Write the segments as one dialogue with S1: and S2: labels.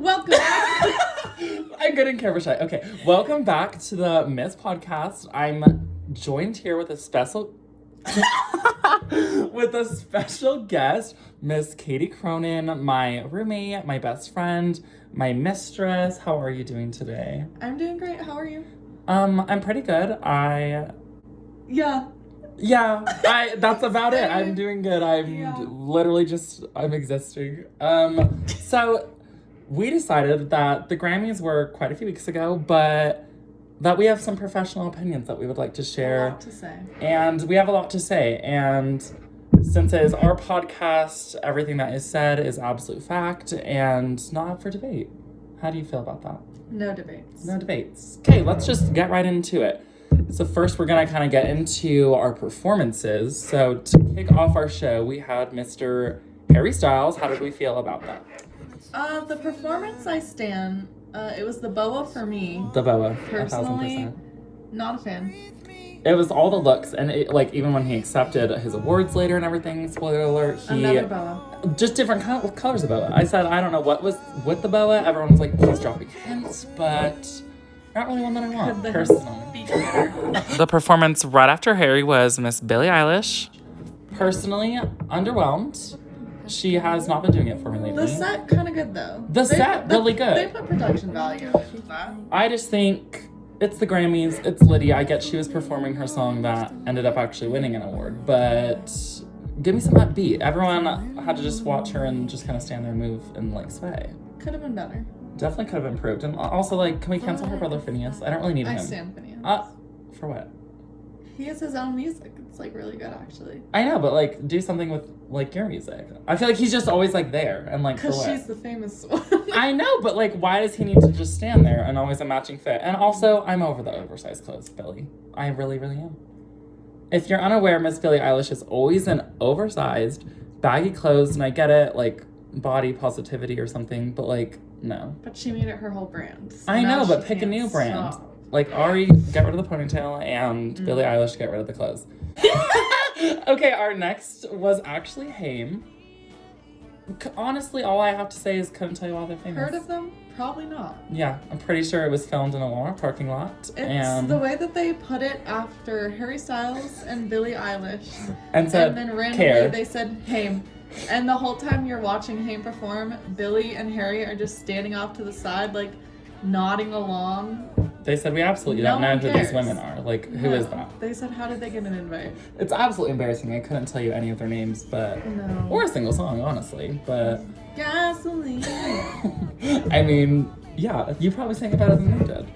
S1: Welcome back.
S2: I'm good in camera shy. Okay, welcome back to the Miss Podcast. I'm joined here with a special guest, Miss Katie Cronin, my roommate, my best friend, my mistress. How are you doing today?
S1: I'm doing great. How are you?
S2: I'm pretty good.
S1: Yeah.
S2: That's about it. I'm doing good. I'm existing. So we decided that the Grammys were quite a few weeks ago, but that we have some professional opinions that we would like to share.
S1: A lot to say.
S2: And we have a lot to say. And since it is our podcast, everything that is said is absolute fact and not up for debate. How do you feel about that?
S1: No debates.
S2: No debates. Okay, let's just get right into it. So first, we're going to kind of get into our performances. So to kick off our show, we had Mr. Harry Styles. How did we feel about that?
S1: The performance I stand, it was the boa for me.
S2: The boa,
S1: Personally,
S2: 1,000%.
S1: not a fan.
S2: It was all the looks, and even when he accepted his awards later and everything, spoiler alert,
S1: Another boa.
S2: Just different colors of boa. I said, I don't know what was with the boa. Everyone was like, he's dropping hints, but not really one that I want, personally. The performance right after Harry was Miss Billie Eilish. Personally, underwhelmed. She has not been doing it for me lately.
S1: The set kind of good though.
S2: Really good.
S1: They put production value into that.
S2: I just think it's the Grammys. It's Lydia. I get she was performing her song that ended up actually winning an award, but give me some of that beat. Everyone had to just watch her and just kind of stand there and move and like sway.
S1: Could have been better.
S2: Definitely could have improved. And also, like, can we cancel her brother Phineas? I don't really need him.
S1: I stand Phineas.
S2: For what?
S1: He has his own music. It's like really good actually.
S2: I know, but like, do something with like your music. I feel like he's just always like there and like for what?
S1: Because she's the famous one.
S2: I know, but like, why does he need to just stand there and always a matching fit? And also, I'm over the oversized clothes, Billie. I really, really am. If you're unaware, Miss Billie Eilish is always in oversized, baggy clothes, and I get it, like body positivity or something, but like, no.
S1: But she made it her whole brand. So
S2: I know, but
S1: she
S2: pick a
S1: can't
S2: new brand.
S1: stop.
S2: Like, Ari, get rid of the ponytail, and Billie Eilish, get rid of the clothes. Okay, our next was actually Haim. Honestly, all I have to say is couldn't tell you why they're famous.
S1: Heard of them? Probably not.
S2: Yeah, I'm pretty sure it was filmed in a Walmart parking lot.
S1: It's the way that they put it after Harry Styles and Billie Eilish.
S2: And said,
S1: then randomly
S2: care.
S1: they said, Haim. And the whole time you're watching Haim perform, Billie and Harry are just standing off to the side, like, nodding along.
S2: They said, we absolutely
S1: No
S2: don't know
S1: one
S2: who
S1: cares.
S2: these women are. Like, who is that?
S1: They said, how did they get an invite?
S2: It's absolutely embarrassing. I couldn't tell you any of their names, but...
S1: No.
S2: Or a single song, honestly, but...
S1: Gasoline.
S2: I mean, yeah, you probably sang it better than they did.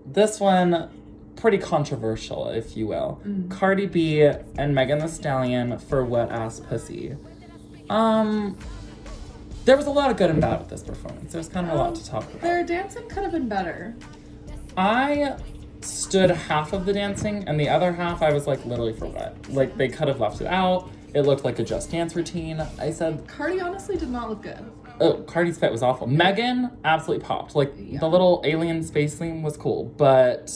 S2: This one, pretty controversial, if you will. Cardi B and Megan Thee Stallion for Wet Ass Pussy. There was a lot of good and bad with this performance. There was kind of a lot to talk about.
S1: Their dancing could have been better.
S2: I stood half of the dancing, and the other half I was like, literally for what? Like, they could have left it out. It looked like a Just Dance routine. I said...
S1: Cardi honestly did not look good.
S2: Oh, Cardi's fit was awful. Megan absolutely popped. Like, the little alien space theme was cool, but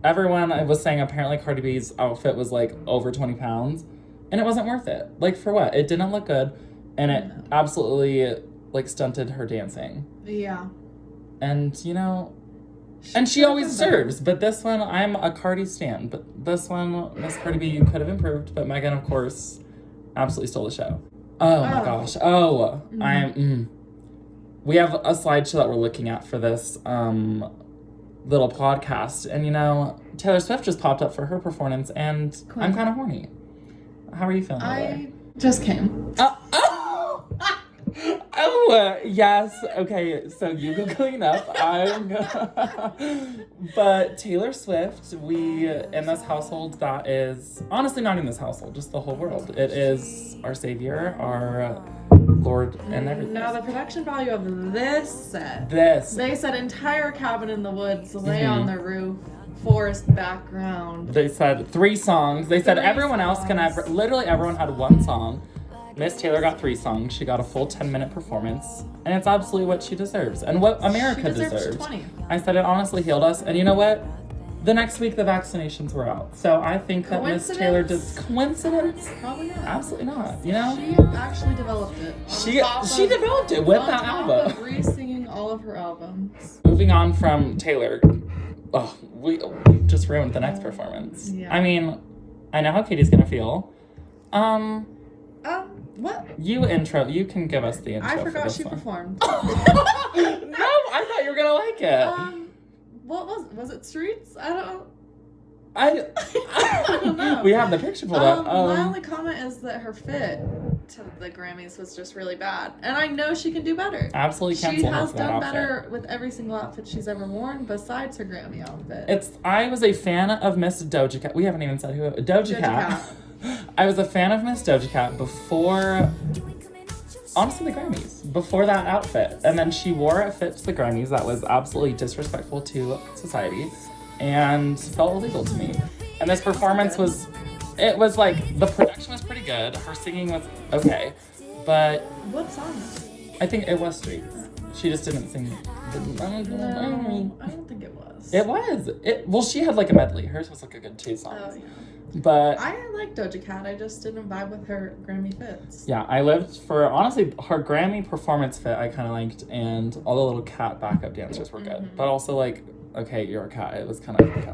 S2: everyone was saying apparently Cardi B's outfit was like over 20 pounds, and it wasn't worth it. Like, for what? It didn't look good, and it absolutely, like, stunted her dancing.
S1: Yeah.
S2: And, you know... And she always deserves, but this one, I'm a Cardi stan. But this one, Miss Cardi B, you could have improved, but Megan, of course, absolutely stole the show. Oh my gosh. Oh, we have a slideshow that we're looking at for this little podcast. And, you know, Taylor Swift just popped up for her performance, and I'm kind of horny. How are you feeling about it?
S1: I just came.
S2: Oh, yes. Okay, so you go clean up. But Taylor Swift, we, in this household that is, honestly not in this household, just the whole world. It is our savior, our Lord, and everything.
S1: Now, the production value of this set.
S2: They
S1: said entire cabin in the woods, lay on the roof, forest background.
S2: They said 3 songs. They said everyone else can have, literally everyone had 1 song. Miss Taylor got 3 songs. She got a full 10-minute performance. And it's absolutely what she deserves. And what America deserves.
S1: 20.
S2: I said it honestly healed us. And you know what? The next week, the vaccinations were out. So I think that Miss Taylor did... Coincidence?
S1: Probably not.
S2: Absolutely not. You know?
S1: She actually developed it.
S2: She developed it with that album.
S1: Re-singing all of her albums.
S2: Moving on from Taylor. Oh, we just ruined the next performance.
S1: Yeah.
S2: I mean, I know how Katie's gonna feel.
S1: What?
S2: You can give us the intro.
S1: I forgot
S2: for this
S1: she
S2: one.
S1: performed.
S2: No, I thought you were gonna like it.
S1: What was it? Streets? I
S2: I
S1: don't know.
S2: We have the picture pulled up.
S1: My only comment is that her fit to the Grammys was just really bad, and I know she can do better.
S2: Absolutely
S1: She
S2: cancel her
S1: has
S2: for that
S1: done
S2: outfit.
S1: better with every single outfit she's ever worn, besides her Grammy outfit.
S2: I was a fan of Miss Doja Cat. We haven't even said who. Doja Cat. I was a fan of Miss Doja Cat before, honestly, the Grammys. Before that outfit. And then she wore a fit to the Grammys that was absolutely disrespectful to society and felt illegal to me. And this performance was like, the production was pretty good. Her singing was okay. But
S1: What song is it?
S2: I think it was Streets. She just didn't sing.
S1: No, I don't think it was.
S2: It was. Well, she had like a medley. Hers was like a good 2 songs.
S1: Oh, yeah.
S2: But
S1: I like Doja Cat. I just didn't vibe with her Grammy fits.
S2: yeah, I lived for, honestly, her Grammy performance fit I kind of liked, and all the little cat backup dancers were good. But also, like, okay, you're a cat. It was kind of like,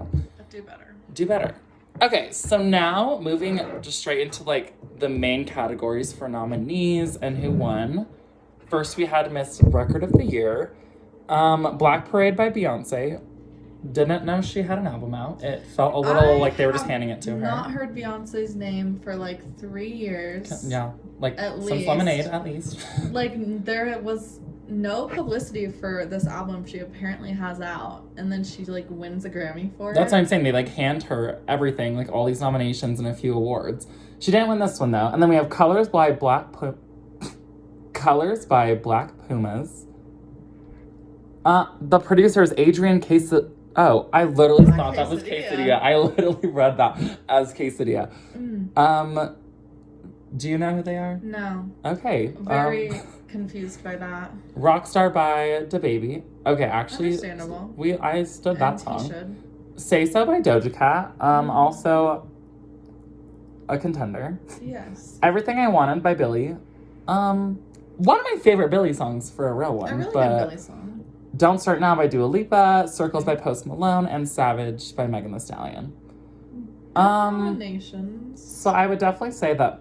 S1: Do better.
S2: do better. Okay, so now moving just straight into, like, the main categories for nominees and who won. First, we had Miss Record of the Year, Black Parade by Beyonce. Didn't know she had an album out. It felt a little like they were just handing it to her.
S1: Not heard Beyonce's name for like 3 years.
S2: Yeah, like
S1: At
S2: some
S1: least.
S2: Lemonade at least.
S1: Like there was no publicity for this album she apparently has out, and then she like wins a Grammy for it.
S2: That's what I'm saying. They like hand her everything, like all these nominations and a few awards. She didn't win this one though. And then we have Colors by Black Pumas. The producer is Adrian Quesadilla. Oh, I literally thought that was Quesadilla. I literally read that as Quesadilla. Do you know who they are?
S1: No.
S2: Okay.
S1: Very confused by that.
S2: Rockstar by DaBaby. Okay, actually,
S1: Understandable.
S2: I stood that
S1: And he
S2: song.
S1: should.
S2: Say So by Doja Cat. Also a contender.
S1: Yes.
S2: Everything I Wanted by Billie. One of my favorite Billie songs for a real one.
S1: A really
S2: but
S1: good Billie song.
S2: Don't Start Now by Dua Lipa, Circles by Post Malone, and Savage by Megan Thee Stallion.
S1: Nominations.
S2: So I would definitely say that.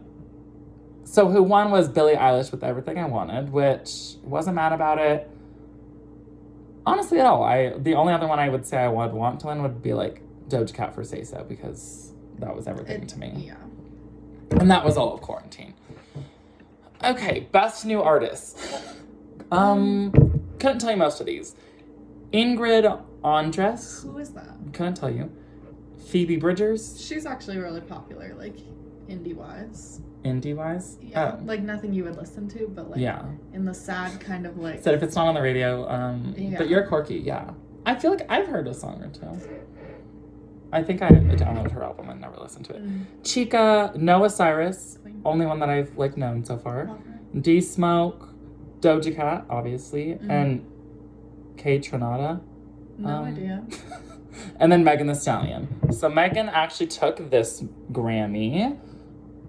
S2: So who won was Billie Eilish with Everything I Wanted, which wasn't mad about it. Honestly, at all. The only other one I would say I would want to win would be like Doja Cat for Say So, because that was everything to me.
S1: Yeah.
S2: And that was all of Quarantine. Okay, Best New Artist. Couldn't tell you most of these. Ingrid Andress.
S1: Who is that?
S2: Couldn't tell you. Phoebe Bridgers.
S1: She's actually really popular, like indie wise.
S2: Indie wise.
S1: Yeah.
S2: Oh.
S1: Like nothing you would listen to, but like
S2: Yeah.
S1: in the sad kind of like.
S2: Said if it's not on the radio,
S1: Yeah.
S2: but you're quirky, yeah. I feel like I've heard a song or two. I think I downloaded her album and never listened to it. Chica, Noah Cyrus, only one that I've like known so far. D Smoke, Doja Cat, obviously, and K Tronada.
S1: No idea.
S2: And then Megan Thee Stallion. So Megan actually took this Grammy.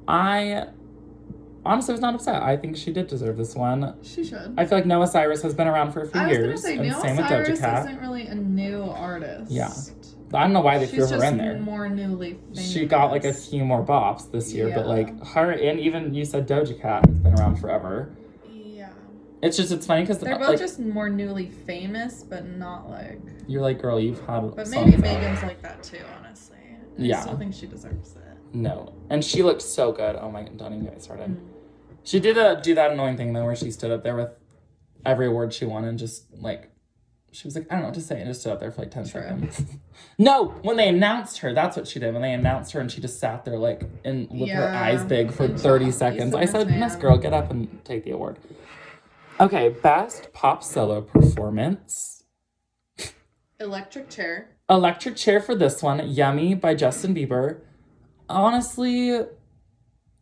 S2: I honestly was not upset. I think she did deserve this one.
S1: She should.
S2: I feel like Noah Cyrus has been around for a few
S1: I was
S2: years.
S1: gonna say,
S2: and
S1: Noah
S2: same with
S1: Cyrus
S2: Doja Cat.
S1: isn't really a new artist.
S2: Yeah. I don't know why they
S1: She's
S2: threw her in there.
S1: more newly famous.
S2: She got like a few more bops this year, but
S1: Yeah.
S2: like her and even you said Doja Cat has been around forever.
S1: Yeah.
S2: It's funny because
S1: They're both
S2: like,
S1: just more newly famous, but not like.
S2: you're like, girl, you've had.
S1: But
S2: songs
S1: maybe
S2: out.
S1: Megan's like that too, honestly.
S2: Yeah.
S1: I still think she deserves it.
S2: No, and she looked so good. Oh my, don't even get me started. She did do that annoying thing though, where she stood up there with every award she won and just like. She was like, I don't know what to say, and just stood up there for like 10 seconds. No, when they announced her, that's what she did. When they announced her and she just sat there like with her eyes big for 30 seconds. I said, Miss Girl, get up and take the award. Okay, Best Pop Solo Performance.
S1: Electric Chair.
S2: Electric Chair for this one, Yummy by Justin Bieber. Honestly,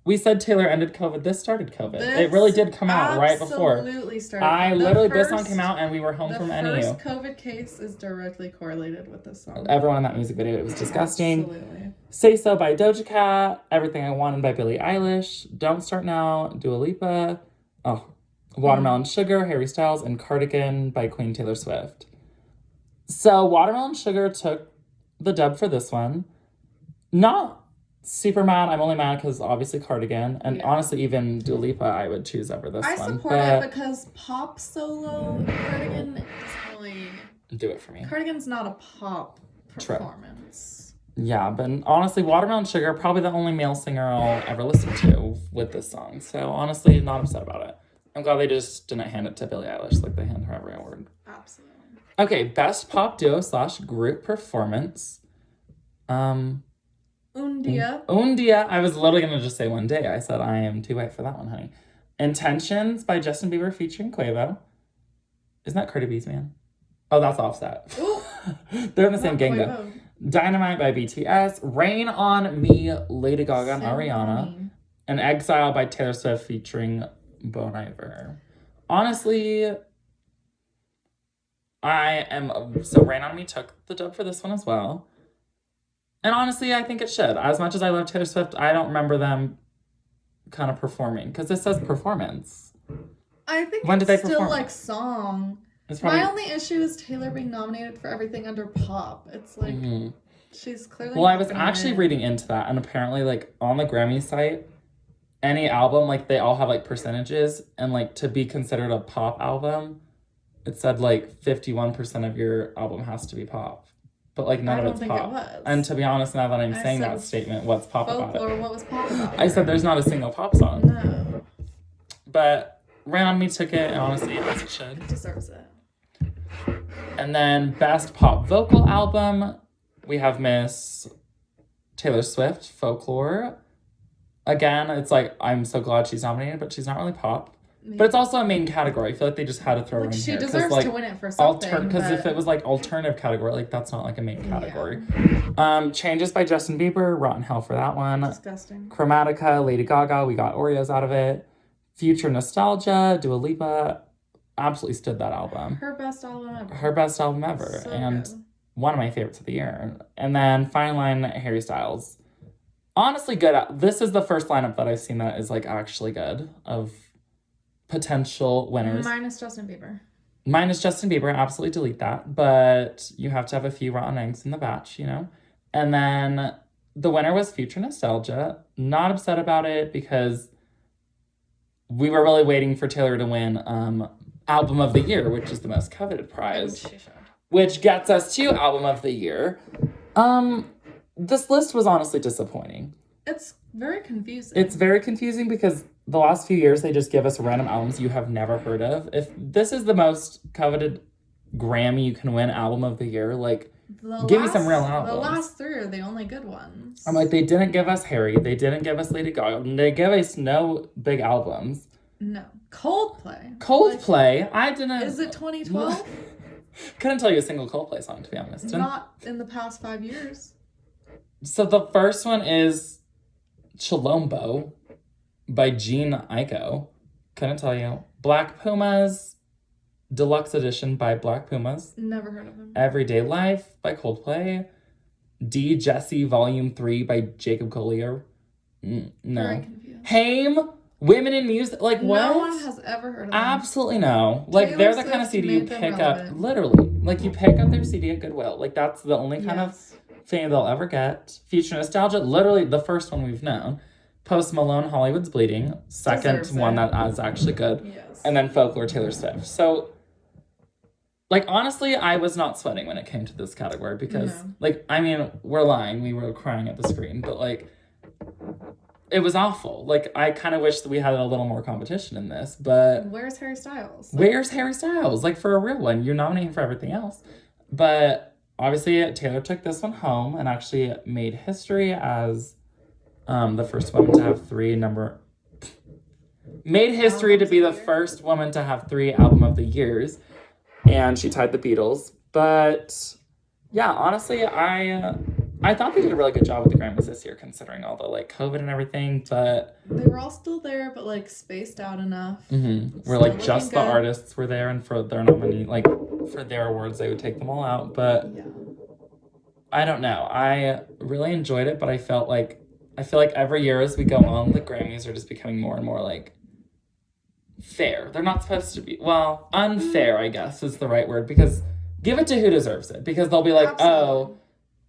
S2: we said Taylor ended COVID. This started COVID. It really did come out right before.
S1: Absolutely started.
S2: This song came out and we were home from NEU.
S1: The first COVID case is directly correlated with this song.
S2: Everyone in that music video, it was disgusting.
S1: Absolutely.
S2: Say So by Doja Cat, Everything I Wanted by Billie Eilish, Don't Start Now, Dua Lipa. Oh, Watermelon Sugar, Harry Styles, and Cardigan by Queen Taylor Swift. So Watermelon Sugar took the dub for this one. Not super mad. I'm only mad because obviously Cardigan. And
S1: Yeah.
S2: honestly, even Dua Lipa I would choose over this
S1: I
S2: one.
S1: support it because pop solo Cardigan doesn't really...
S2: Do it for me.
S1: Cardigan's not a pop
S2: True.
S1: performance.
S2: Yeah, but honestly, Watermelon Sugar, probably the only male singer I'll ever listen to with this song. So honestly, not upset about it. I'm glad they just didn't hand it to Billie Eilish like they hand her every award.
S1: Absolutely.
S2: Okay, best pop duo / group performance.
S1: Undia.
S2: Undia. I was literally gonna just say One Day. I said I am too white for that one, honey. Intentions by Justin Bieber featuring Quavo. Isn't that Cardi B's man? Oh, that's Offset.
S1: Ooh,
S2: They're in the same
S1: not
S2: gang though.
S1: Quavo.
S2: Dynamite by BTS. Rain on Me, Lady Gaga and
S1: So
S2: Ariana.
S1: funny.
S2: And Exile by Taylor Swift featuring Bon Iver. Honestly, so Rain on Me took the dub for this one as well. And honestly, I think it should. As much as I love Taylor Swift, I don't remember them kind of performing because this says performance.
S1: I think
S2: When
S1: it's
S2: did they
S1: still
S2: perform?
S1: like song.
S2: It's probably
S1: My only issue is Taylor being nominated for everything under pop. It's like
S2: Mhm.
S1: she's clearly.
S2: Well, I
S1: not
S2: was
S1: gonna
S2: actually
S1: win.
S2: reading into that, and apparently, like on the Grammy site, any album, like they all have like percentages, and like to be considered a pop album, it said like 51% of your album has to be pop, but like none
S1: I
S2: of
S1: don't
S2: it's
S1: think
S2: pop.
S1: it was.
S2: And to be honest, now that I'm
S1: I
S2: saying
S1: said
S2: that statement, what's pop about it?
S1: Folklore. What was pop about?
S2: I said there's not a single pop song,
S1: No,
S2: but Rain on Me took it, and honestly, as it should.
S1: it deserves it.
S2: And then best pop vocal album, we have Miss Taylor Swift, Folklore. Again, it's like I'm so glad she's nominated, but she's not really pop. But it's also a main category. I feel like they just had to throw her
S1: Like
S2: in
S1: she
S2: here
S1: deserves
S2: like
S1: to win it for something.
S2: because if
S1: but-
S2: it was like alternative category, like that's not like a main
S1: Yeah.
S2: category. Changes by Justin Bieber, Rotten Hell for that one.
S1: disgusting.
S2: Chromatica, Lady Gaga, we got Oreos out of it. Future Nostalgia, Dua Lipa, absolutely stood that album.
S1: Her best album ever.
S2: Her best album ever,
S1: So
S2: and
S1: good.
S2: one of my favorites of the year. And then Fine Line, Harry Styles. Honestly, good. This is the first lineup that I've seen that is like actually good of potential winners.
S1: Minus Justin Bieber.
S2: Minus Justin Bieber, absolutely delete that. But you have to have a few rotten eggs in the batch, you know? And then the winner was Future Nostalgia. Not upset about it because we were really waiting for Taylor to win Album of the Year, which is the most coveted prize,
S1: She should.
S2: which gets us to Album of the Year. This list was honestly disappointing.
S1: It's very confusing.
S2: It's very confusing because the last few years they just give us random albums you have never heard of. If this is the most coveted Grammy you can win Album of the Year, like give me some real albums.
S1: The last three are the only good ones.
S2: I'm like, they didn't give us Harry, they didn't give us Lady Gaga, they gave us no big albums.
S1: No. Coldplay.
S2: Coldplay, I didn't.
S1: Like, is it 2012?
S2: Couldn't tell you a single Coldplay song, to be honest. And
S1: Not in the past 5 years.
S2: so the first one is Chilombo by Gene Aiko. Couldn't tell you. Black Pumas, Deluxe Edition by Black Pumas.
S1: Never heard of him.
S2: Everyday Life by Coldplay. D. Jesse Volume 3 by Jacob Collier.
S1: Very
S2: No.
S1: confused.
S2: Haim, Women in Music. Like, what?
S1: No one has ever heard of him.
S2: Absolutely no. Like,
S1: Taylor
S2: they're the kind of
S1: Swift
S2: CD you
S1: made them
S2: pick
S1: relevant.
S2: up. Literally. Like, you pick up their CD at Goodwill. Like, that's the only kind of
S1: Yes.
S2: thing they'll ever get. Future Nostalgia, literally the first one we've known. Post Malone, Hollywood's Bleeding. Second
S1: Deserves
S2: one
S1: it.
S2: that is actually good.
S1: Yes.
S2: And then Folklore, Taylor Swift. So, like, honestly, I was not sweating when it came to this category because,
S1: No.
S2: like, I mean, we're lying. We were crying at the screen, but, like, it was awful. Like, I kind of wish that we had a little more competition in this, but
S1: Where's Harry Styles?
S2: where's Harry Styles? Like, for a real one, you're nominating for everything else. But obviously, Taylor took this one home and actually made history as the first woman to have made history to be the first woman to have 3 Album of the Years. And she tied the Beatles. But yeah, honestly, I thought they did a really good job with the Grammys this year, considering all the like COVID and everything. But
S1: They were all still there, but like spaced out enough.
S2: we're like
S1: Still
S2: just the
S1: looking good.
S2: artists were there, and for their nominee, like for their awards, they would take them all out. But
S1: Yeah.
S2: I don't know. I really enjoyed it, but I feel like every year as we go on, the Grammys are just becoming more and more like fair. They're not supposed to be, well, unfair, I guess is the right word, because give it to who deserves it. Because they'll be like,
S1: Absolutely.
S2: oh,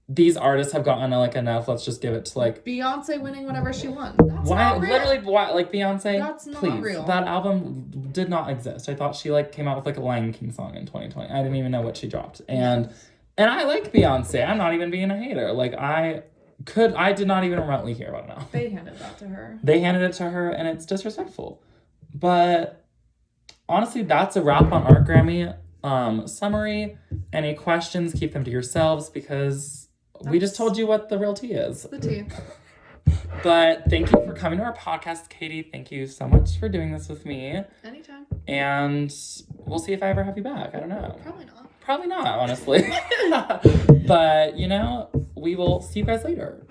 S2: these artists have gotten like enough. Let's just give it to like
S1: Beyonce winning whatever she won. That's
S2: why
S1: not real.
S2: literally why like Beyonce.
S1: That's not
S2: please,
S1: real.
S2: that album did not exist. I thought she like came out with like a Lion King song in 2020. I didn't even know what she dropped. And I like Beyonce. I'm not even being a hater. Like I did not even remotely hear about it now.
S1: They handed that to her.
S2: They handed it to her, and it's disrespectful. But honestly, that's a wrap on our Grammy summary. Any questions, keep them to yourselves, because we just told you what the real tea is.
S1: The tea.
S2: But thank you for coming to our podcast, Katie. Thank you so much for doing this with me.
S1: Anytime.
S2: And we'll see if I ever have you back. I don't know.
S1: Probably not.
S2: Probably not, honestly. But, we will see you guys later.